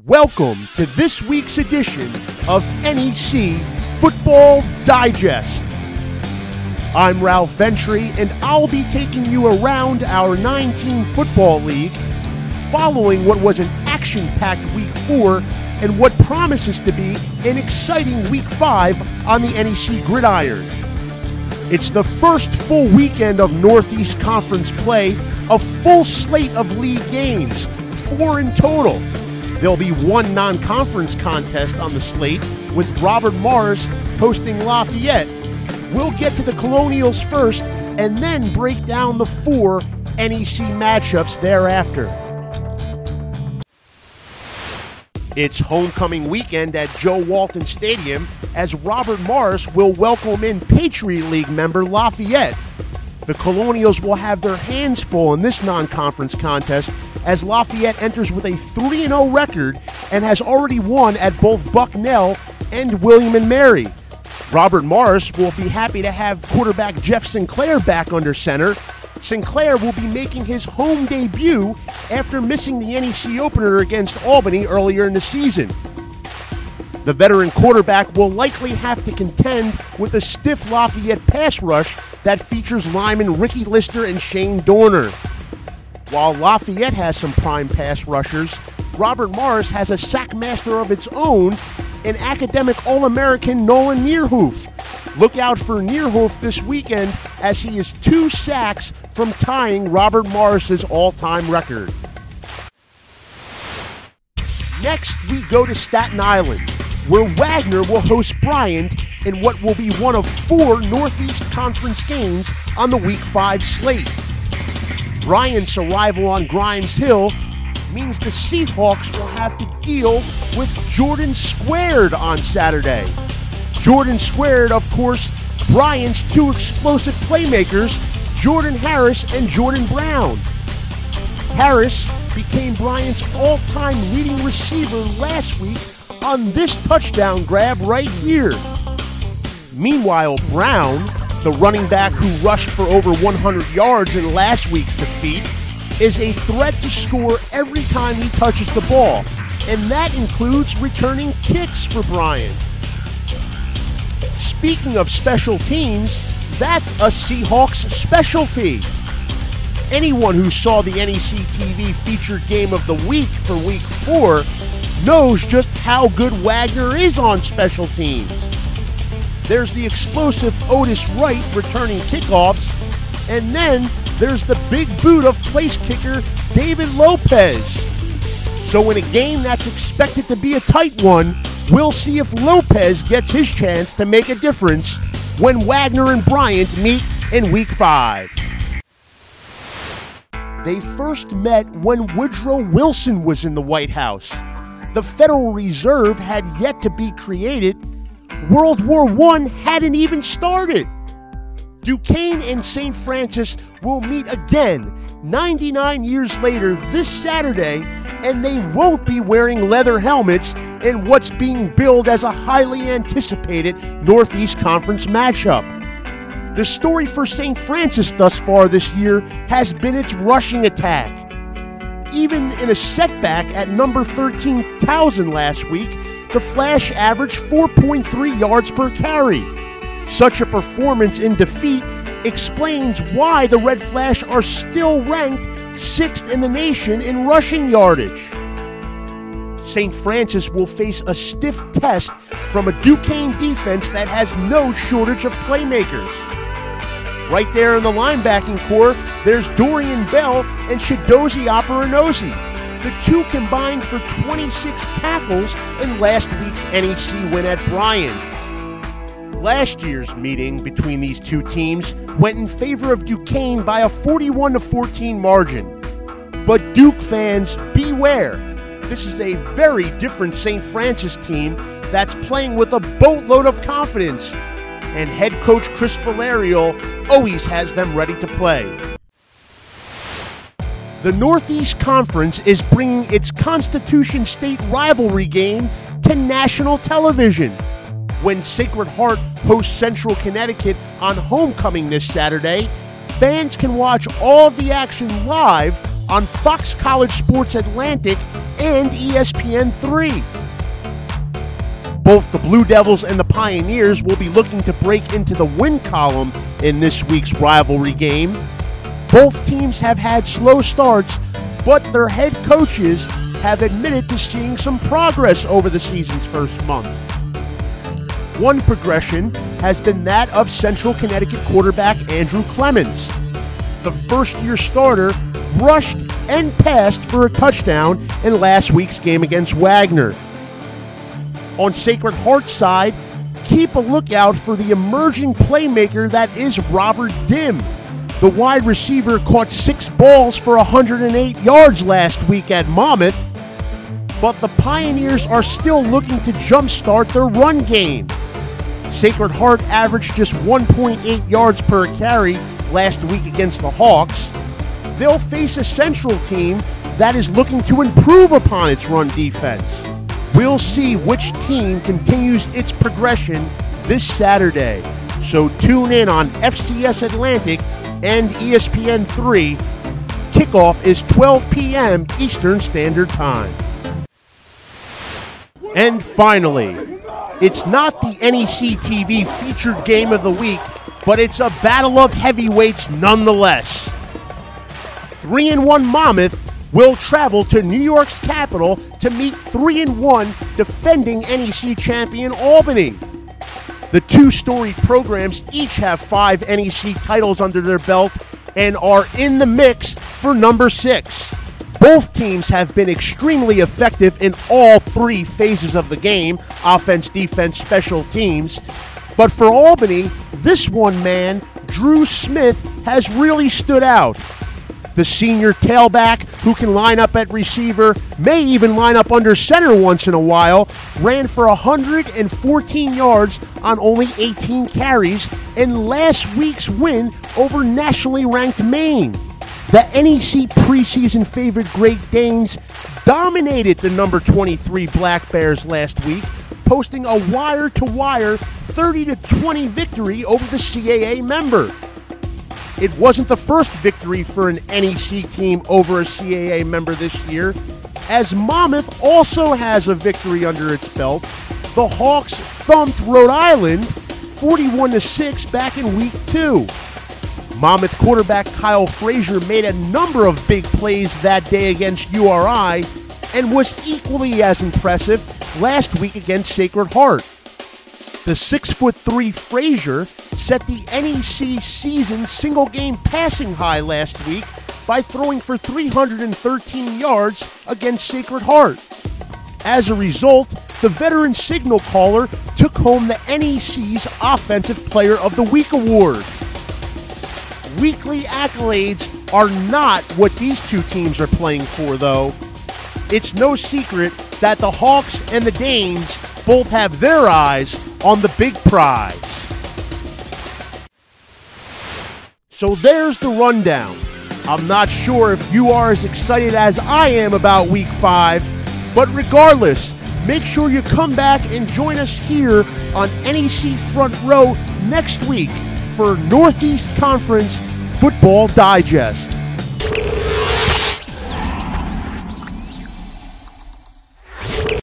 Welcome to this week's edition of NEC Football Digest. I'm Ralph Ventry, and I'll be taking you around our 9-team football league, following what was an action-packed Week 4 and what promises to be an exciting Week 5 on the NEC gridiron. It's the first full weekend of Northeast Conference play, a full slate of league games, 4 in total. There'll be one non-conference contest on the slate, with Robert Morris hosting Lafayette. We'll get to the Colonials first and then break down the 4 NEC matchups thereafter. It's homecoming weekend at Joe Walton Stadium as Robert Morris will welcome in Patriot League member Lafayette. The Colonials will have their hands full in this non-conference contest as Lafayette enters with a 3-0 record and has already won at both Bucknell and William & Mary. Robert Morris will be happy to have quarterback Jeff Sinclair back under center. Sinclair will be making his home debut after missing the NEC opener against Albany earlier in the season. The veteran quarterback will likely have to contend with a stiff Lafayette pass rush that features linemen Ricky Lister and Shane Dorner. While Lafayette has some prime pass rushers, Robert Morris has a sack master of its own, an academic All-American Nolan Nierhoff. Look out for Nierhoff this weekend as he is 2 sacks from tying Robert Morris's all-time record. Next, we go to Staten Island, where Wagner will host Bryant in what will be one of 4 Northeast Conference games on the Week 5 slate. Bryant's arrival on Grimes Hill means the Seahawks will have to deal with Jordan Squared on Saturday. Jordan Squared, of course, Bryant's 2 explosive playmakers, Jordan Harris and Jordan Brown. Harris became Bryant's all-time leading receiver last week on this touchdown grab right here. Meanwhile, Brown, the running back who rushed for over 100 yards in last week's defeat, is a threat to score every time he touches the ball, and that includes returning kicks for Bryant. Speaking of special teams, that's a Seahawks specialty. Anyone who saw the NEC-TV featured game of the week for Week 4 knows just how good Wagner is on special teams. There's the explosive Otis Wright returning kickoffs, and then there's the big boot of place kicker David Lopez. So in a game that's expected to be a tight one, we'll see if Lopez gets his chance to make a difference when Wagner and Bryant meet in Week 5. They first met when Woodrow Wilson was in the White House. The Federal Reserve had yet to be created. World War I hadn't even started. Duquesne and St. Francis will meet again 99 years later this Saturday, and they won't be wearing leather helmets in what's being billed as a highly anticipated Northeast Conference matchup. The story for St. Francis thus far this year has been its rushing attack. Even in a setback at number 13 Towson last week, the Flash averaged 4.3 yards per carry. Such a performance in defeat explains why the Red Flash are still ranked 6th in the nation in rushing yardage. St. Francis will face a stiff test from a Duquesne defense that has no shortage of playmakers. Right there in the linebacking core, there's Dorian Bell and Shidozi Aparanosi. The 2 combined for 26 tackles in last week's NEC win at Bryant. Last year's meeting between these 2 teams went in favor of Duquesne by a 41-14 margin. But Duke fans, beware. This is a very different St. Francis team that's playing with a boatload of confidence, and head coach Chris Valerio always has them ready to play. The Northeast Conference is bringing its Constitution State rivalry game to national television. When Sacred Heart hosts Central Connecticut on homecoming this Saturday, fans can watch all of the action live on Fox College Sports Atlantic and ESPN3. Both the Blue Devils and the Pioneers will be looking to break into the win column in this week's rivalry game. Both teams have had slow starts, but their head coaches have admitted to seeing some progress over the season's first month. One progression has been that of Central Connecticut quarterback Andrew Clemens. The first-year starter rushed and passed for a touchdown in last week's game against Wagner. On Sacred Heart's side, keep a lookout for the emerging playmaker that is Robert Dim. The wide receiver caught 6 balls for 108 yards last week at Monmouth, but the Pioneers are still looking to jumpstart their run game. Sacred Heart averaged just 1.8 yards per carry last week against the Hawks. They'll face a Central team that is looking to improve upon its run defense. We'll see which team continues its progression this Saturday. So tune in on FCS Atlantic and ESPN3. Kickoff is 12 p.m. Eastern Standard Time. And finally, it's not the NEC-TV featured game of the week, but it's a battle of heavyweights nonetheless. 3-1 Monmouth will travel to New York's capital to meet 3-1 defending NEC champion Albany. The two storied programs each have 5 NEC titles under their belt and are in the mix for number 6. Both teams have been extremely effective in all 3 phases of the game: offense, defense, special teams. But for Albany, this one man, Drew Smith, has really stood out. The senior tailback, who can line up at receiver, may even line up under center once in a while, ran for 114 yards on only 18 carries in last week's win over nationally ranked Maine. The NEC preseason favorite Great Danes dominated the number 23 Black Bears last week, posting a wire-to-wire 30-20 victory over the CAA member. It wasn't the first victory for an NEC team over a CAA member this year, as Monmouth also has a victory under its belt. The Hawks thumped Rhode Island 41-6 back in week 2. Monmouth quarterback Kyle Frazier made a number of big plays that day against URI and was equally as impressive last week against Sacred Heart. The 6'3" Frazier set the NEC season single-game passing high last week by throwing for 313 yards against Sacred Heart. As a result, the veteran signal caller took home the NEC's Offensive Player of the Week award. Weekly accolades are not what these two teams are playing for, though. It's no secret that the Hawks and the Danes both have their eyes on the big prize. So there's the rundown. I'm not sure if you are as excited as I am about Week 5, but regardless, make sure you come back and join us here on NEC Front Row next week for Northeast Conference Football Digest.